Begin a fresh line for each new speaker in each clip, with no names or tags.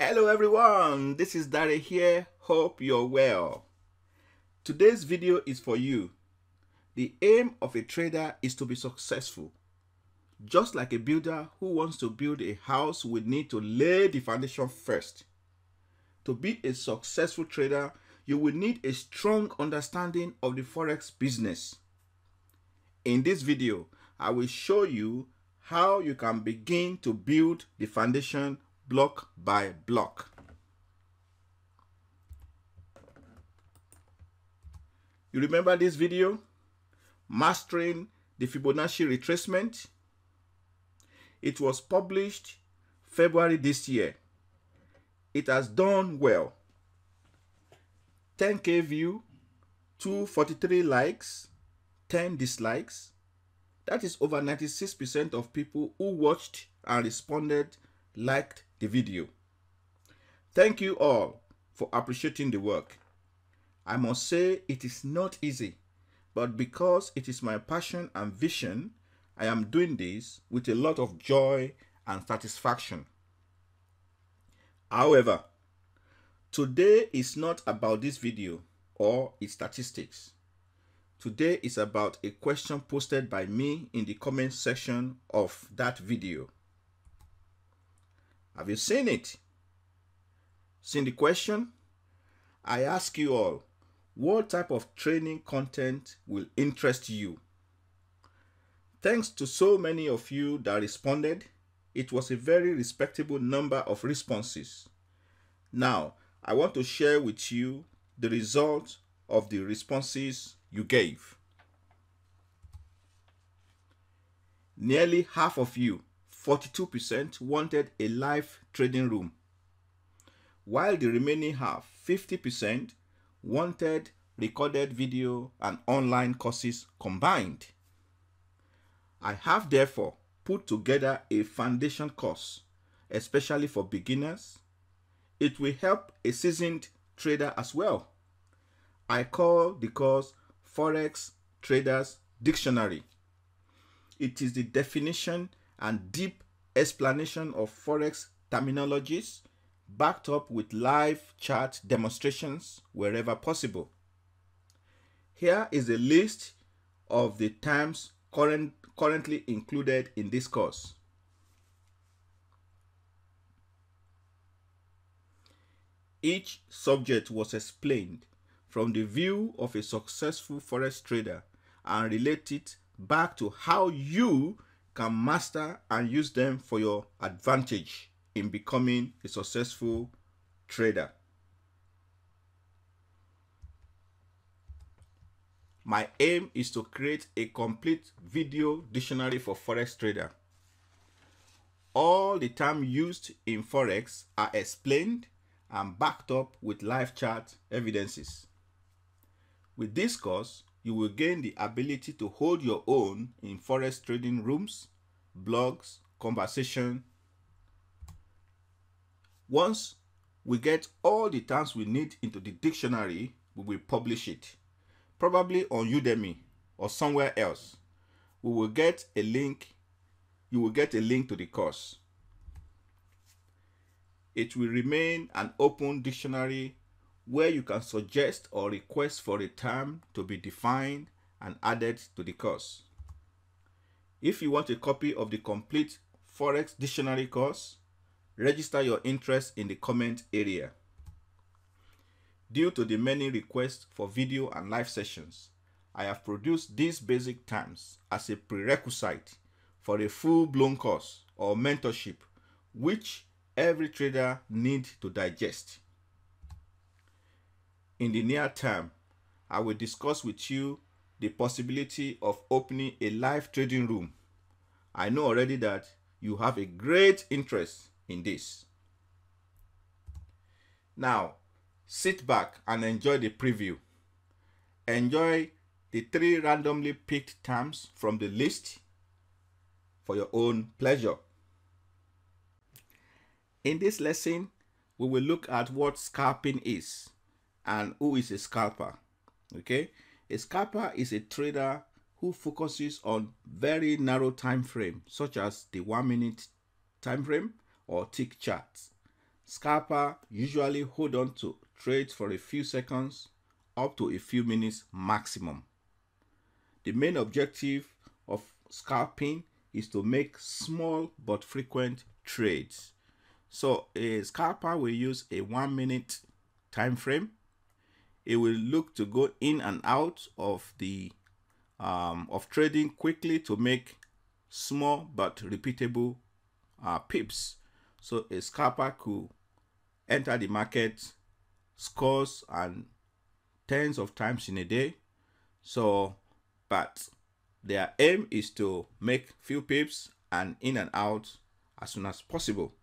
Hello everyone, this is Dare here. Hope you're well. Today's video is for you. The aim of a trader is to be successful. Just like a builder who wants to build a house will need to lay the foundation first. To be a successful trader, you will need a strong understanding of the Forex business. In this video, I will show you how you can begin to build the foundation block by block. You remember this video? Mastering the Fibonacci Retracement? It was published February this year. It has done well. 10K view, 243 likes, 10 dislikes. That is over 96% of people who watched and responded liked the video. Thank you all for appreciating the work. I must say it is not easy, but because it is my passion and vision, I am doing this with a lot of joy and satisfaction. However, today is not about this video or its statistics. Today is about a question posted by me in the comment section of that video. Have you seen it? Seen the question? I ask you all, what type of training content will interest you? Thanks to so many of you that responded, it was a very respectable number of responses. Now, I want to share with you the result of the responses you gave. Nearly half of you, 42%, wanted a live trading room, while the remaining half, 50%, wanted recorded video and online courses combined. I have therefore put together a foundation course, especially for beginners. It will help a seasoned trader as well. I call the course Forex Traders Dictionary. It is the definition and deep explanation of Forex terminologies backed up with live chart demonstrations wherever possible. Here is a list of the terms currently included in this course. Each subject was explained from the view of a successful Forex trader and related back to how you can master and use them for your advantage in becoming a successful trader. My aim is to create a complete video dictionary for Forex trader. All the terms used in Forex are explained and backed up with live chart evidences. With this course, you will gain the ability to hold your own in Forex trading rooms, blogs, conversation. Once we get all the terms we need into the dictionary, we will publish it, probably on Udemy or somewhere else. We will get a link. You will get a link to the course. It will remain an open dictionary where you can suggest or request for a term to be defined and added to the course. If you want a copy of the complete Forex dictionary course, register your interest in the comment area. Due to the many requests for video and live sessions, I have produced these basic terms as a prerequisite for a full-blown course or mentorship which every trader needs to digest. In the near term, I will discuss with you the possibility of opening a live trading room. I know already that you have a great interest in this. Now, sit back and enjoy the preview. Enjoy the 3 randomly picked terms from the list for your own pleasure. In this lesson, we will look at what scalping is and who is a scalper. Okay, a scalper is a trader who focuses on very narrow time frame, such as the 1 minute time frame or tick charts. Scalper usually hold on to trades for a few seconds up to a few minutes maximum. The main objective of scalping is to make small but frequent trades. So a scalper will use a 1 minute time frame. It will look to go in and out of the trading quickly to make small but repeatable pips. So a scalper could enter the market scores and tens of times in a day. So, but their aim is to make few pips and in and out as soon as possible.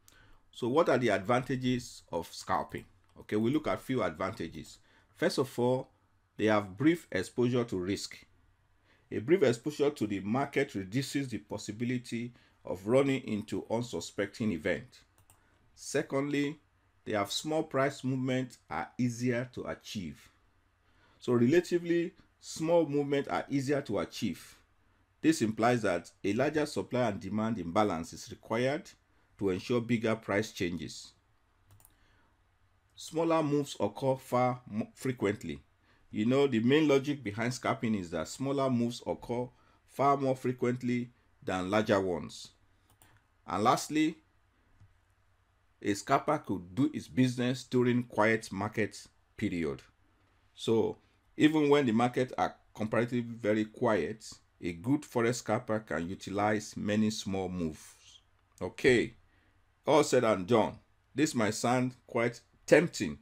So what are the advantages of scalping? Okay, we look at few advantages. First of all, they have brief exposure to risk. A brief exposure to the market reduces the possibility of running into unsuspecting events. Secondly, they have small price movements are easier to achieve. So relatively, small movements are easier to achieve. This implies that a larger supply and demand imbalance is required to ensure bigger price changes. Smaller moves occur far more frequently. You know, the main logic behind scalping is that smaller moves occur far more frequently than larger ones. And lastly, a scalper could do its business during quiet market period. So even when the markets are comparatively very quiet, a good forex scalper can utilize many small moves. Okay, all said and done, this might sound quite tempting,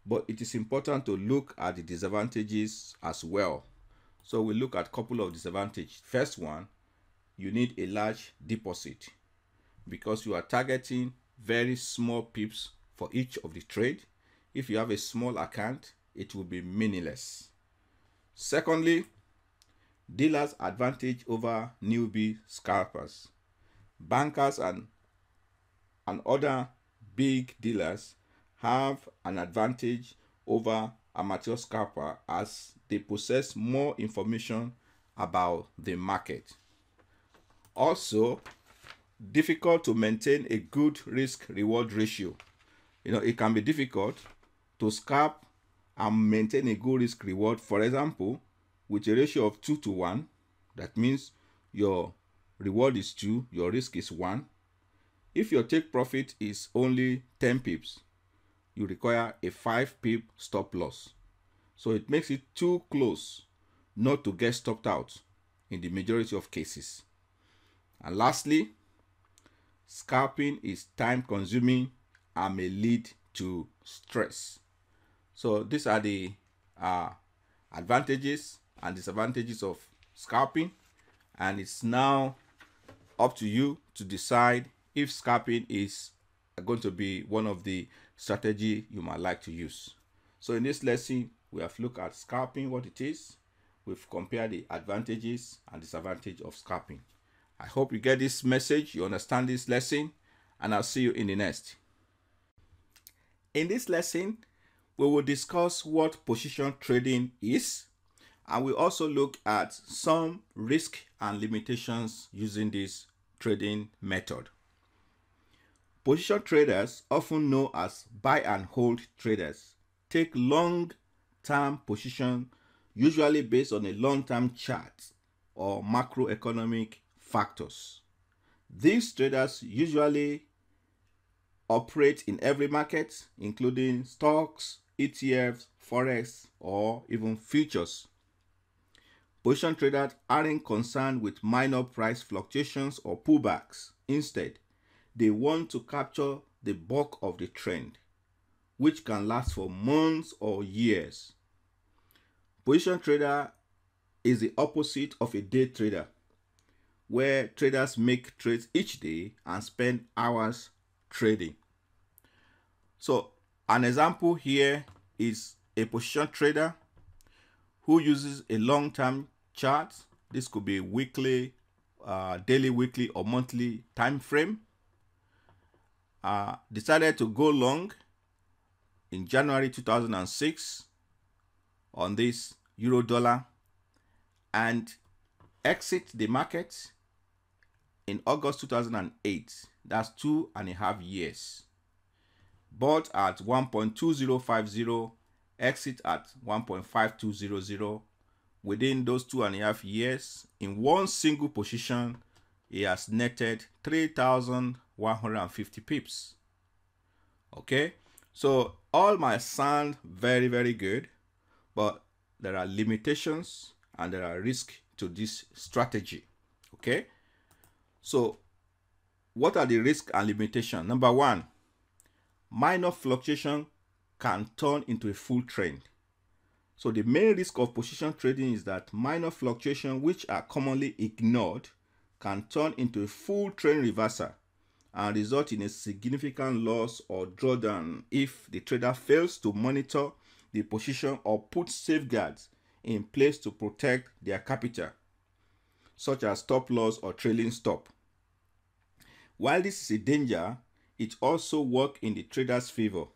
but it is important to look at the disadvantages as well. So we look at a couple of disadvantages. First one, you need a large deposit because you are targeting very small pips for each of the trade. If you have a small account, it will be meaningless. Secondly, dealers' advantage over newbie scalpers. Bankers and other big dealers have an advantage over amateur scalper as they possess more information about the market. Also, difficult to maintain a good risk-reward ratio. You know, it can be difficult to scalp and maintain a good risk-reward. For example, with a ratio of 2 to 1, that means your reward is 2, your risk is 1. If your take profit is only 10 pips, you require a 5 pip stop loss. So it makes it too close not to get stopped out in the majority of cases. And lastly, scalping is time consuming and may lead to stress. So these are the advantages and disadvantages of scalping, and it's now up to you to decide if scalping is going to be one of the strategy you might like to use. So in this lesson, we have looked at scalping, what it is. We've compared the advantages and disadvantages of scalping. I hope you get this message, you understand this lesson, and I'll see you in the next. In this lesson, we will discuss what position trading is, and we also look at some risk and limitations using this trading method. Position traders, often known as buy and hold traders, take long-term position, usually based on a long-term chart or macroeconomic factors. These traders usually operate in every market, including stocks, ETFs, Forex, or even futures. Position traders aren't concerned with minor price fluctuations or pullbacks. Instead, they want to capture the bulk of the trend, which can last for months or years. Position trader is the opposite of a day trader, where traders make trades each day and spend hours trading. So an example here is a position trader who uses a long-term chart. This could be weekly, daily, weekly, or monthly time frame. Decided to go long in January 2006 on this euro dollar and exit the market in August 2008. That's 2.5 years. bought at 1.2050, exit at 1.5200. Within those 2.5 years, in one single position, he has netted 3,150 pips. Okay, so all might sound very, very good, but there are limitations and there are risks to this strategy. Okay, so what are the risks and limitations? Number one, minor fluctuation can turn into a full trend. So the main risk of position trading is that minor fluctuations, which are commonly ignored, can turn into a full trend reversal and result in a significant loss or drawdown if the trader fails to monitor the position or put safeguards in place to protect their capital, such as stop loss or trailing stop. While this is a danger, it also works in the trader's favor,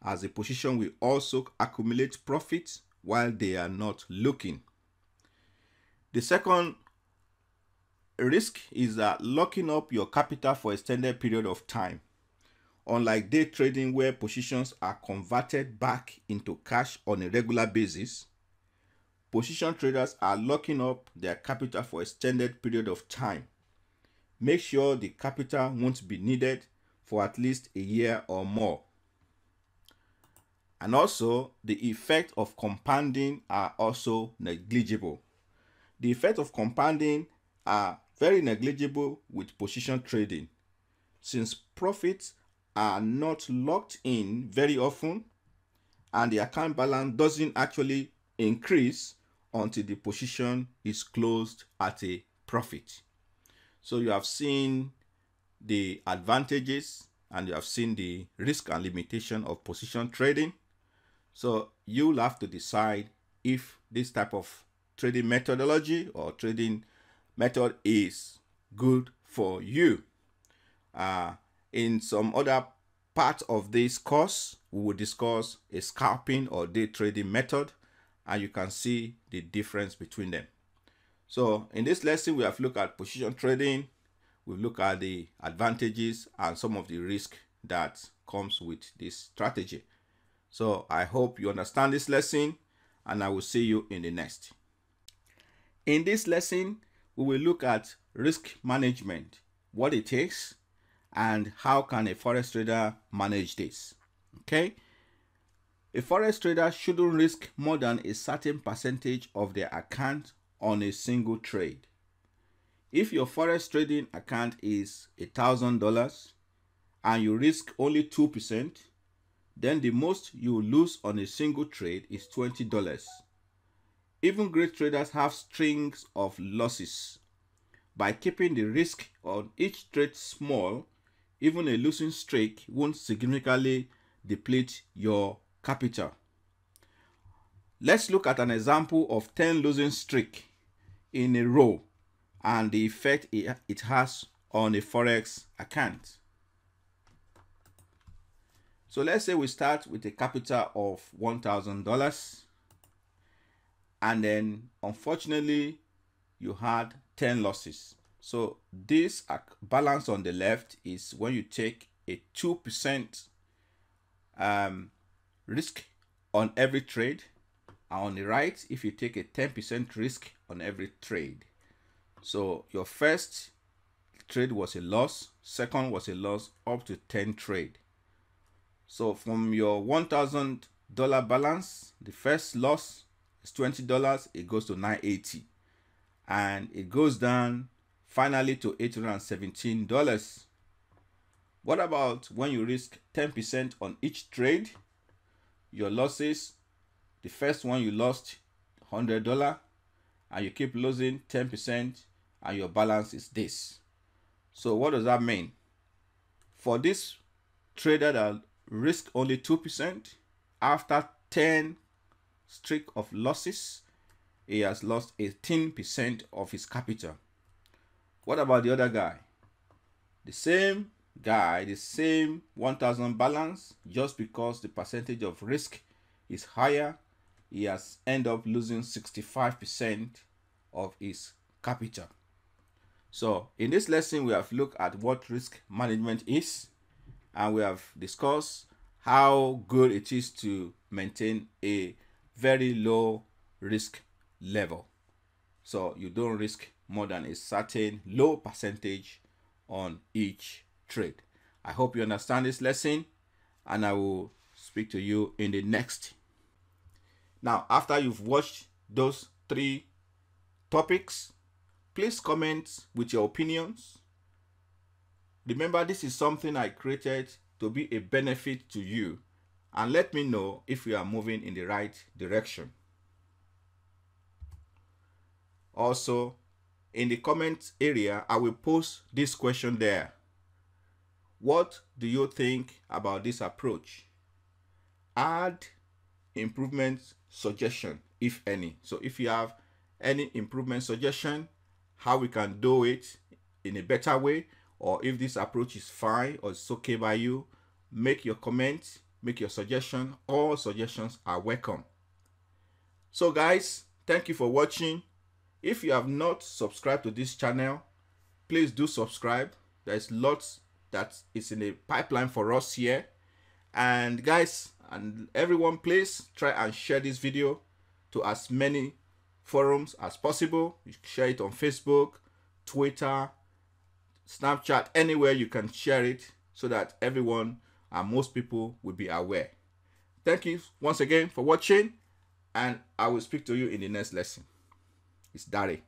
as the position will also accumulate profits while they are not looking. The second risk is that locking up your capital for extended period of time. Unlike day trading where positions are converted back into cash on a regular basis, position traders are locking up their capital for extended period of time. Make sure the capital won't be needed for at least a year or more. And also, the effect of compounding are also negligible. The effect of compounding are very negligible with position trading, since profits are not locked in very often and the account balance doesn't actually increase until the position is closed at a profit. So you have seen the advantages and you have seen the risk and limitation of position trading. So you'll have to decide if this type of trading methodology or trading method is good for you. In some other part of this course, we will discuss a scalping or day trading method, and you can see the difference between them. So in this lesson, we have looked at position trading. We've looked at the advantages and some of the risk that comes with this strategy. So I hope you understand this lesson, and I will see you in the next. In this lesson, we will look at risk management, what it takes, and how can a forex trader manage this. Okay? A forex trader shouldn't risk more than a certain percentage of their account on a single trade. If your forex trading account is $1,000 and you risk only 2%, then the most you lose on a single trade is $20. Even great traders have strings of losses. By keeping the risk on each trade small, even a losing streak won't significantly deplete your capital. Let's look at an example of 10 losing streak in a row and the effect it has on a forex account. So let's say we start with a capital of $1,000, and then unfortunately you had 10 losses. So this balance on the left is when you take a 2% risk on every trade, and on the right if you take a 10% risk on every trade. So your first trade was a loss, second was a loss, up to 10 trade. So from your $1,000 balance, the first loss is $20, it goes to $980, and it goes down finally to $817. What about when you risk 10% on each trade? Your losses, the first one you lost $100, and you keep losing 10%, and your balance is this. So what does that mean? For this trader that risk only 2%, after 10 streak of losses, he has lost 18% of his capital. What about the other guy? The same guy, the same 1,000 balance, just because the percentage of risk is higher, he has ended up losing 65% of his capital. So in this lesson, we have looked at what risk management is, and we have discussed how good it is to maintain a very low risk level. So you don't risk more than a certain low percentage on each trade. I hope you understand this lesson, and I will speak to you in the next. Now, after you've watched those 3 topics, please comment with your opinions. Remember, this is something I created to be a benefit to you, and let me know if we are moving in the right direction. Also, in the comments area, I will post this question there. What do you think about this approach? Add improvement suggestion, if any. So if you have any improvement suggestion, how we can do it in a better way, or if this approach is fine or it's okay by you, make your comments, make your suggestion. All suggestions are welcome. So guys, thank you for watching. If you have not subscribed to this channel, please do subscribe. There's lots that is in the pipeline for us here. And guys, and everyone, please try and share this video to as many forums as possible. You share it on Facebook, Twitter, Snapchat, anywhere you can share it, so that everyone and most people will be aware. Thank you once again for watching, and I will speak to you in the next lesson. It's Dari.